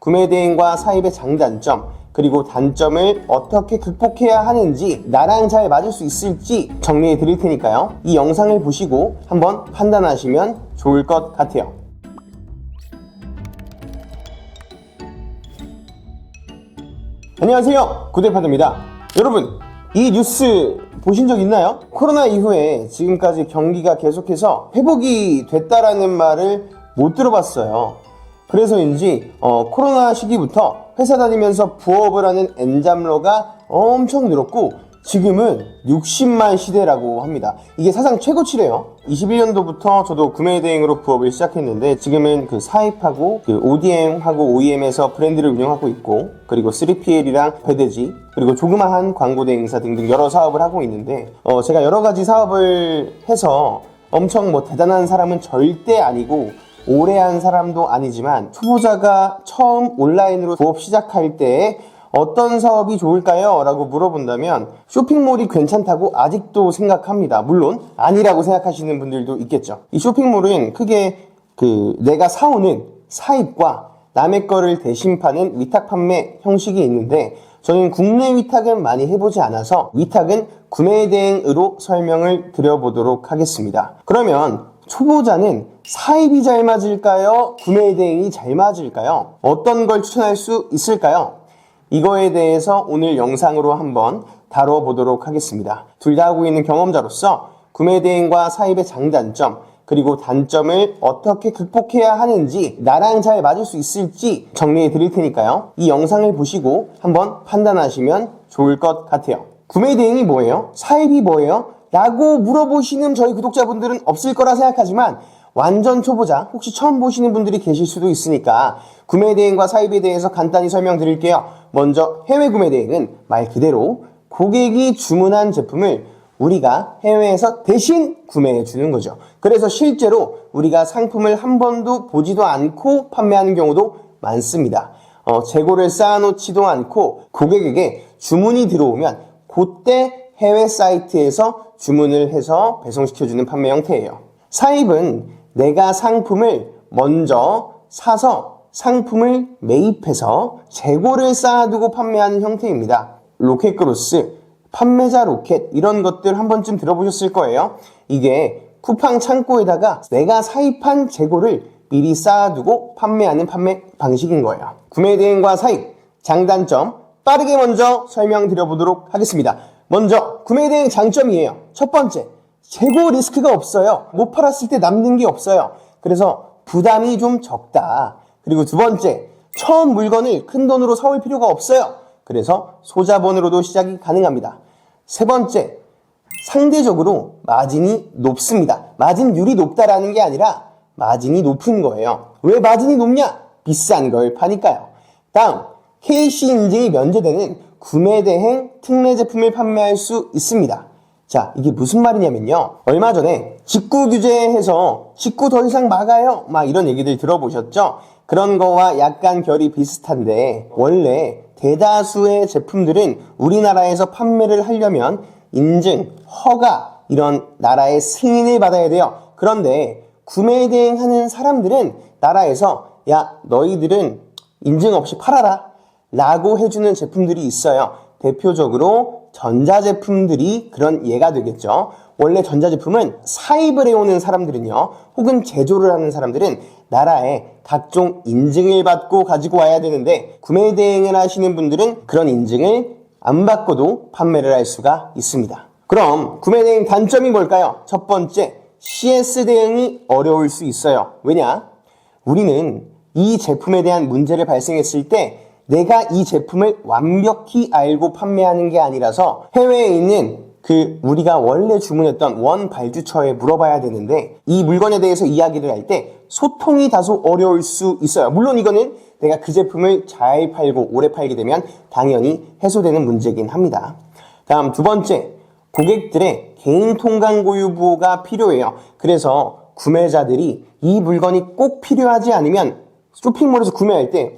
구매 대행과 사입의 장단점, 그리고 단점을 어떻게 극복해야 하는지, 나랑 잘 맞을 수 있을지 정리해 드릴 테니까요. 이 영상을 보시고 한번 판단하시면 좋을 것 같아요. 안녕하세요, 구대파드입니다. 여러분, 이 뉴스 보신 적 있나요? 코로나 이후에 지금까지 경기가 계속해서 회복이 됐다라는 말을 못 들어봤어요. 그래서인지 코로나 시기부터 회사 다니면서 부업을 하는 엔잡러가 엄청 늘었고 지금은 60만 시대라고 합니다. 이게 사상 최고치래요. 21년도부터 저도 구매 대행으로 부업을 시작했는데 지금은 그 사입하고 그 ODM하고 OEM에서 브랜드를 운영하고 있고, 그리고 3PL이랑 배대지, 그리고 조그마한 광고 대행사 등등 여러 사업을 하고 있는데 제가 여러 가지 사업을 해서 엄청 대단한 사람은 절대 아니고 오래 한 사람도 아니지만, 초보자가 처음 온라인으로 부업 시작할 때 어떤 사업이 좋을까요? 라고 물어본다면 쇼핑몰이 괜찮다고 아직도 생각합니다. 물론 아니라고 생각하시는 분들도 있겠죠. 이 쇼핑몰은 크게 내가 사오는 사입과 남의 거를 대신 파는 위탁 판매 형식이 있는데, 저는 국내 위탁은 많이 해보지 않아서 위탁은 구매 대행으로 설명을 드려보도록 하겠습니다. 그러면 초보자는 사입이 잘 맞을까요? 구매 대행이 잘 맞을까요? 어떤 걸 추천할 수 있을까요? 이거에 대해서 오늘 영상으로 한번 다뤄보도록 하겠습니다. 둘 다 하고 있는 경험자로서 구매 대행과 사입의 장단점, 그리고 단점을 어떻게 극복해야 하는지, 나랑 잘 맞을 수 있을지 정리해 드릴 테니까요. 이 영상을 보시고 한번 판단하시면 좋을 것 같아요. 구매 대행이 뭐예요? 사입이 뭐예요? 라고 물어보시는 저희 구독자분들은 없을 거라 생각하지만, 완전 초보자, 혹시 처음 보시는 분들이 계실 수도 있으니까 구매 대행과 사입에 대해서 간단히 설명드릴게요. 먼저 해외 구매 대행은 말 그대로 고객이 주문한 제품을 우리가 해외에서 대신 구매해 주는 거죠. 그래서 실제로 우리가 상품을 한 번도 보지도 않고 판매하는 경우도 많습니다. 재고를 쌓아놓지도 않고 고객에게 주문이 들어오면 그때 해외 사이트에서 주문을 해서 배송시켜주는 판매 형태예요. 사입은 내가 상품을 먼저 사서 상품을 매입해서 재고를 쌓아두고 판매하는 형태입니다. 로켓크로스, 판매자 로켓, 이런 것들 한 번쯤 들어보셨을 거예요. 이게 쿠팡 창고에다가 내가 사입한 재고를 미리 쌓아두고 판매하는 판매 방식인 거예요. 구매 대행과 사입, 장단점 빠르게 먼저 설명드려보도록 하겠습니다. 먼저 구매 대행 장점이에요. 첫 번째, 재고 리스크가 없어요. 못 팔았을 때 남는 게 없어요. 그래서 부담이 좀 적다. 그리고 두 번째, 처음 물건을 큰 돈으로 사올 필요가 없어요. 그래서 소자본으로도 시작이 가능합니다. 세 번째, 상대적으로 마진이 높습니다. 마진율이 높다라는 게 아니라 마진이 높은 거예요. 왜 마진이 높냐? 비싼 걸 파니까요. 다음, KC 인증이 면제되는 구매 대행 특례 제품을 판매할 수 있습니다. 자, 이게 무슨 말이냐면요. 얼마 전에 직구 규제해서 직구 더 이상 막아요, 이런 얘기들 들어보셨죠? 그런 거와 약간 결이 비슷한데, 원래 대다수의 제품들은 우리나라에서 판매를 하려면 인증, 허가, 이런 나라의 승인을 받아야 돼요. 그런데 구매 대행하는 사람들은 나라에서 야, 너희들은 인증 없이 팔아라 라고 해주는 제품들이 있어요. 대표적으로 전자제품들이 그런 예가 되겠죠. 원래 전자제품은 사입을 해오는 사람들은요, 혹은 제조를 하는 사람들은 나라에 각종 인증을 받고 가지고 와야 되는데, 구매 대행을 하시는 분들은 그런 인증을 안 받고도 판매를 할 수가 있습니다. 그럼 구매 대행 단점이 뭘까요? 첫 번째, CS 대응이 어려울 수 있어요. 왜냐? 우리는 이 제품에 대한 문제를 발생했을 때 내가 이 제품을 완벽히 알고 판매하는 게 아니라서 해외에 있는 우리가 원래 주문했던 원 발주처에 물어봐야 되는데, 이 물건에 대해서 이야기를 할 때 소통이 다소 어려울 수 있어요. 물론 이거는 내가 그 제품을 잘 팔고 오래 팔게 되면 당연히 해소되는 문제긴 합니다. 다음 두 번째, 고객들의 개인 통관 고유 보호가 필요해요. 그래서 구매자들이 이 물건이 꼭 필요하지 않으면 쇼핑몰에서 구매할 때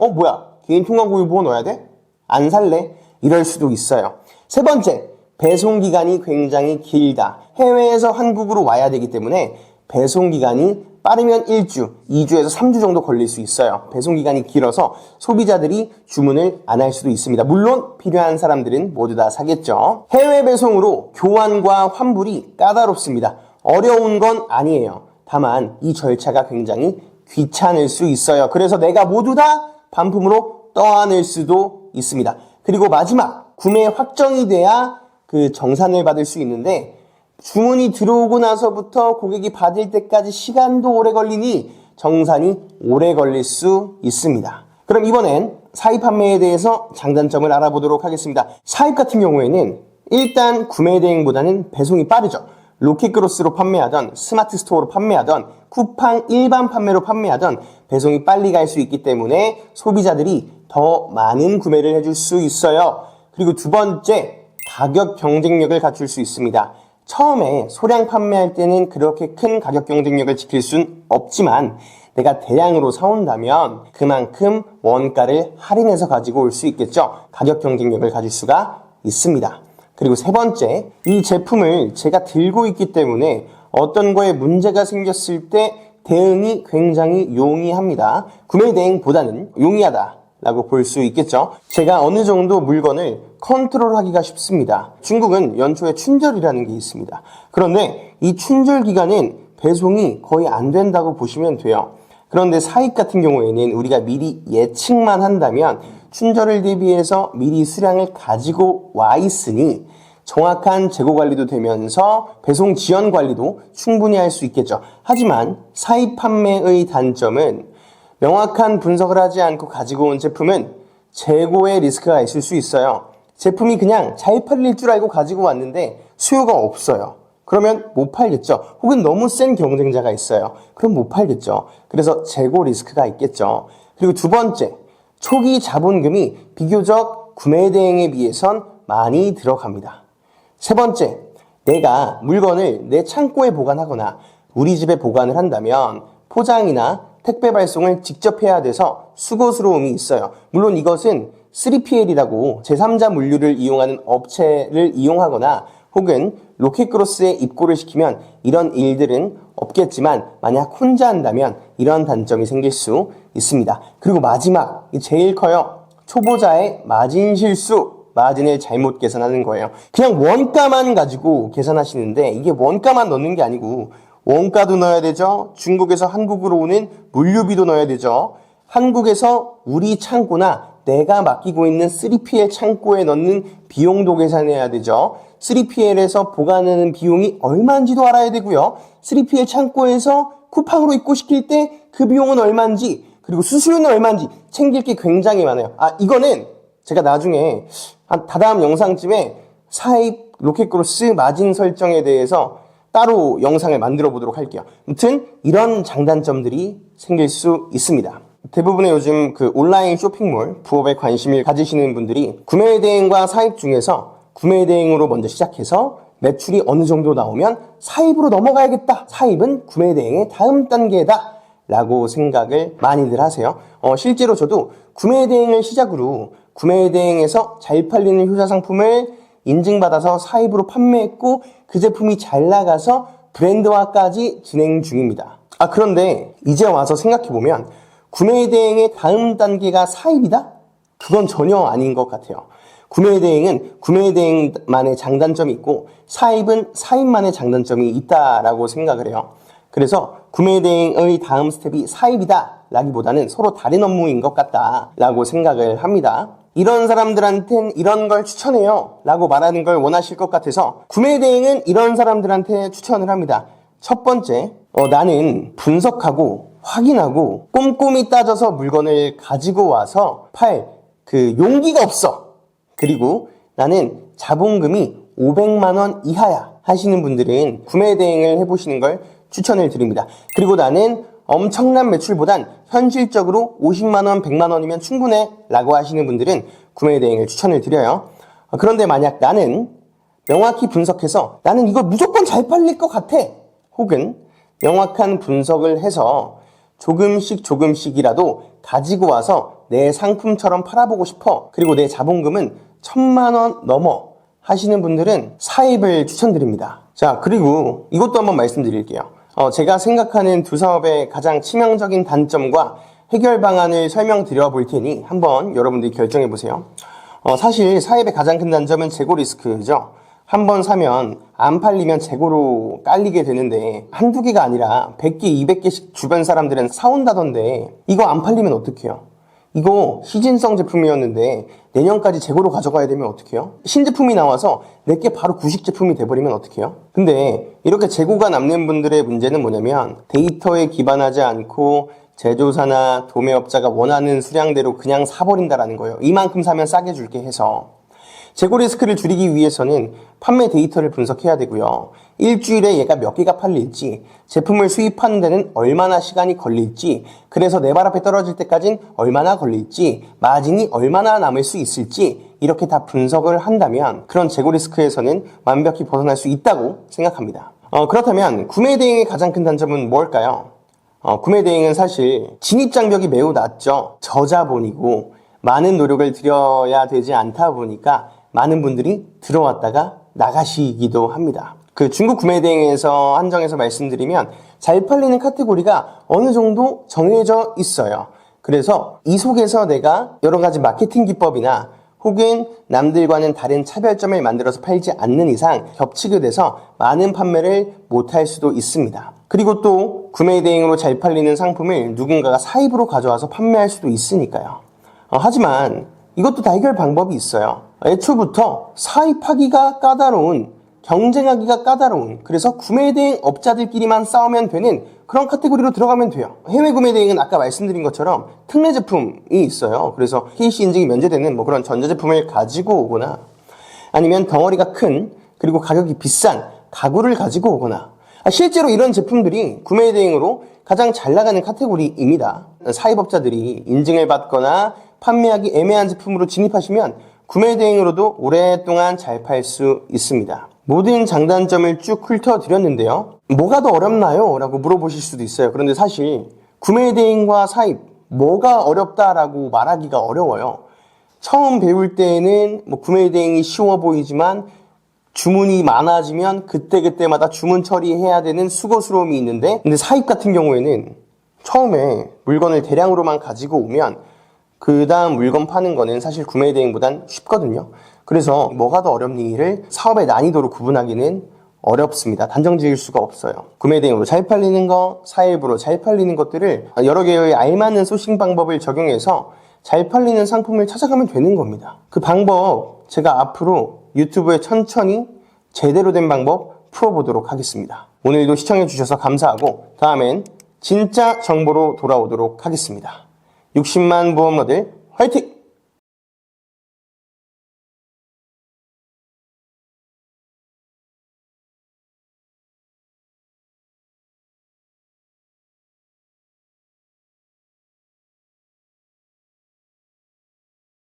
개인 통관 고유 보호 넣어야 돼? 안 살래? 이럴 수도 있어요. 세 번째, 배송 기간이 굉장히 길다. 해외에서 한국으로 와야 되기 때문에 배송기간이 빠르면 1주, 2주에서 3주 정도 걸릴 수 있어요. 배송기간이 길어서 소비자들이 주문을 안 할 수도 있습니다. 물론 필요한 사람들은 모두 다 사겠죠. 해외 배송으로 교환과 환불이 까다롭습니다. 어려운 건 아니에요. 다만 이 절차가 굉장히 귀찮을 수 있어요. 그래서 내가 모두 다 반품으로 떠안을 수도 있습니다. 그리고 마지막, 구매 확정이 돼야 그 정산을 받을 수 있는데 주문이 들어오고 나서부터 고객이 받을 때까지 시간도 오래 걸리니 정산이 오래 걸릴 수 있습니다. 그럼 이번엔 사입 판매에 대해서 장단점을 알아보도록 하겠습니다. 사입 같은 경우에는 일단 구매 대행보다는 배송이 빠르죠. 로켓크로스로 판매하던, 스마트 스토어로 판매하던, 쿠팡 일반 판매로 판매하던 배송이 빨리 갈 수 있기 때문에 소비자들이 더 많은 구매를 해줄 수 있어요. 그리고 두 번째, 가격 경쟁력을 갖출 수 있습니다. 처음에 소량 판매할 때는 그렇게 큰 가격 경쟁력을 지킬 순 없지만 내가 대량으로 사온다면 그만큼 원가를 할인해서 가지고 올 수 있겠죠. 가격 경쟁력을 가질 수가 있습니다. 그리고 세 번째, 이 제품을 제가 들고 있기 때문에 어떤 거에 문제가 생겼을 때 대응이 굉장히 용이합니다. 구매 대행보다는 용이하다라고 볼 수 있겠죠. 제가 어느 정도 물건을 컨트롤하기가 쉽습니다. 중국은 연초에 춘절이라는 게 있습니다. 그런데 이 춘절 기간은 배송이 거의 안 된다고 보시면 돼요. 그런데 사입 같은 경우에는 우리가 미리 예측만 한다면 춘절을 대비해서 미리 수량을 가지고 와 있으니 정확한 재고 관리도 되면서 배송 지연 관리도 충분히 할 수 있겠죠. 하지만 사입 판매의 단점은 명확한 분석을 하지 않고 가지고 온 제품은 재고의 리스크가 있을 수 있어요. 제품이 그냥 잘 팔릴 줄 알고 가지고 왔는데 수요가 없어요. 그러면 못 팔겠죠. 혹은 너무 센 경쟁자가 있어요. 그럼 못 팔겠죠. 그래서 재고 리스크가 있겠죠. 그리고 두 번째, 초기 자본금이 비교적 구매 대행에 비해선 많이 들어갑니다. 세 번째, 내가 물건을 내 창고에 보관하거나 우리 집에 보관을 한다면 포장이나 택배 발송을 직접 해야 돼서 수고스러움이 있어요. 물론 이것은 3PL이라고 제3자 물류를 이용하는 업체를 이용하거나 혹은 로켓크로스에 입고를 시키면 이런 일들은 없겠지만 만약 혼자 한다면 이런 단점이 생길 수 있습니다. 그리고 마지막, 제일 커요. 초보자의 마진 실수. 마진을 잘못 계산하는 거예요. 그냥 원가만 가지고 계산하시는데 이게 원가만 넣는 게 아니고 원가도 넣어야 되죠. 중국에서 한국으로 오는 물류비도 넣어야 되죠. 한국에서 우리 창고나 내가 맡기고 있는 3PL 창고에 넣는 비용도 계산해야 되죠. 3PL에서 보관하는 비용이 얼마인지도 알아야 되고요. 3PL 창고에서 쿠팡으로 입고시킬 때 그 비용은 얼마인지, 그리고 수수료는 얼마인지 챙길 게 굉장히 많아요. 이거는 제가 나중에 다다음 영상쯤에 사입 로켓크로스 마진 설정에 대해서 따로 영상을 만들어 보도록 할게요. 아무튼 이런 장단점들이 생길 수 있습니다. 대부분의 요즘 그 온라인 쇼핑몰 부업에 관심을 가지시는 분들이 구매 대행과 사입 중에서 구매 대행으로 먼저 시작해서 매출이 어느 정도 나오면 사입으로 넘어가야겠다. 사입은 구매 대행의 다음 단계다. 라고 생각을 많이들 하세요. 실제로 저도 구매 대행을 시작으로 구매 대행에서 잘 팔리는 효자 상품을 인증받아서 사입으로 판매했고 그 제품이 잘 나가서 브랜드화까지 진행 중입니다. 그런데 이제 와서 생각해보면 구매 대행의 다음 단계가 사입이다? 그건 전혀 아닌 것 같아요. 구매 대행은 구매 대행만의 장단점이 있고 사입은 사입만의 장단점이 있다라고 생각을 해요. 그래서 구매 대행의 다음 스텝이 사입이다 라기보다는 서로 다른 업무인 것 같다 라고 생각을 합니다. 이런 사람들한텐 이런 걸 추천해요 라고 말하는 걸 원하실 것 같아서 구매 대행은 이런 사람들한테 추천을 합니다. 첫 번째, 나는 분석하고 확인하고 꼼꼼히 따져서 물건을 가지고 와서 팔 그 용기가 없어. 그리고 나는 자본금이 500만 원 이하야 하시는 분들은 구매 대행을 해보시는 걸 추천을 드립니다. 그리고 나는 엄청난 매출보단 현실적으로 50만 원, 100만 원이면 충분해 라고 하시는 분들은 구매 대행을 추천을 드려요. 그런데 만약 나는 명확히 분석해서 나는 이거 무조건 잘 팔릴 것 같아. 혹은 명확한 분석을 해서 조금씩이라도 가지고 와서 내 상품처럼 팔아보고 싶어. 그리고 내 자본금은 1000만 원 넘어 하시는 분들은 사입을 추천드립니다. 자, 그리고 이것도 한번 말씀드릴게요. 제가 생각하는 두 사업의 가장 치명적인 단점과 해결 방안을 설명드려 볼 테니 한번 여러분들이 결정해 보세요. 사실 사입의 가장 큰 단점은 재고 리스크죠. 한번 사면 안 팔리면 재고로 깔리게 되는데 한두 개가 아니라 100개, 200개씩 주변 사람들은 사온다던데 이거 안 팔리면 어떡해요? 이거 시즌성 제품이었는데 내년까지 재고로 가져가야 되면 어떡해요? 신제품이 나와서 내게 바로 구식 제품이 돼버리면 어떡해요? 근데 이렇게 재고가 남는 분들의 문제는 뭐냐면 데이터에 기반하지 않고 제조사나 도매업자가 원하는 수량대로 그냥 사버린다라는 거예요. 이만큼 사면 싸게 줄게 해서. 재고 리스크를 줄이기 위해서는 판매 데이터를 분석해야 되고요. 일주일에 얘가 몇 개가 팔릴지, 제품을 수입하는 데는 얼마나 시간이 걸릴지, 그래서 내 발 앞에 떨어질 때까진 얼마나 걸릴지, 마진이 얼마나 남을 수 있을지 이렇게 다 분석을 한다면 그런 재고 리스크에서는 완벽히 벗어날 수 있다고 생각합니다. 그렇다면 구매 대행의 가장 큰 단점은 뭘까요? 구매 대행은 사실 진입장벽이 매우 낮죠. 저자본이고 많은 노력을 들여야 되지 않다 보니까 많은 분들이 들어왔다가 나가시기도 합니다. 그 중국 구매 대행에서 한정해서 말씀드리면 잘 팔리는 카테고리가 어느 정도 정해져 있어요. 그래서 이 속에서 내가 여러 가지 마케팅 기법이나 혹은 남들과는 다른 차별점을 만들어서 팔지 않는 이상 겹치게 돼서 많은 판매를 못할 수도 있습니다. 그리고 또 구매 대행으로 잘 팔리는 상품을 누군가가 사입으로 가져와서 판매할 수도 있으니까요. 하지만 이것도 다 해결 방법이 있어요. 애초부터 사입하기가 까다로운, 경쟁하기가 까다로운, 그래서 구매 대행 업자들끼리만 싸우면 되는 그런 카테고리로 들어가면 돼요. 해외 구매 대행은 아까 말씀드린 것처럼 특례 제품이 있어요. 그래서 KC 인증이 면제되는 그런 전자제품을 가지고 오거나 아니면 덩어리가 큰 그리고 가격이 비싼 가구를 가지고 오거나 실제로 이런 제품들이 구매 대행으로 가장 잘 나가는 카테고리입니다. 사입업자들이 인증을 받거나 판매하기 애매한 제품으로 진입하시면 구매 대행으로도 오랫동안 잘 팔 수 있습니다. 모든 장단점을 쭉 훑어드렸는데요. 뭐가 더 어렵나요? 라고 물어보실 수도 있어요. 그런데 사실 구매 대행과 사입 뭐가 어렵다라고 말하기가 어려워요. 처음 배울 때는 구매 대행이 쉬워 보이지만 주문이 많아지면 그때그때마다 주문 처리해야 되는 수고스러움이 있는데 근데 사입 같은 경우에는 처음에 물건을 대량으로만 가지고 오면 그 다음 물건 파는 거는 사실 구매 대행보단 쉽거든요. 그래서 뭐가 더 어렵니를 사업의 난이도로 구분하기는 어렵습니다. 단정 지을 수가 없어요. 구매 대행으로 잘 팔리는 거, 사입으로 잘 팔리는 것들을 여러 개의 알맞는 소싱 방법을 적용해서 잘 팔리는 상품을 찾아가면 되는 겁니다. 그 방법 제가 앞으로 유튜브에 천천히 제대로 된 방법 풀어보도록 하겠습니다. 오늘도 시청해주셔서 감사하고 다음엔 진짜 정보로 돌아오도록 하겠습니다. 60만 보험러들 화이팅!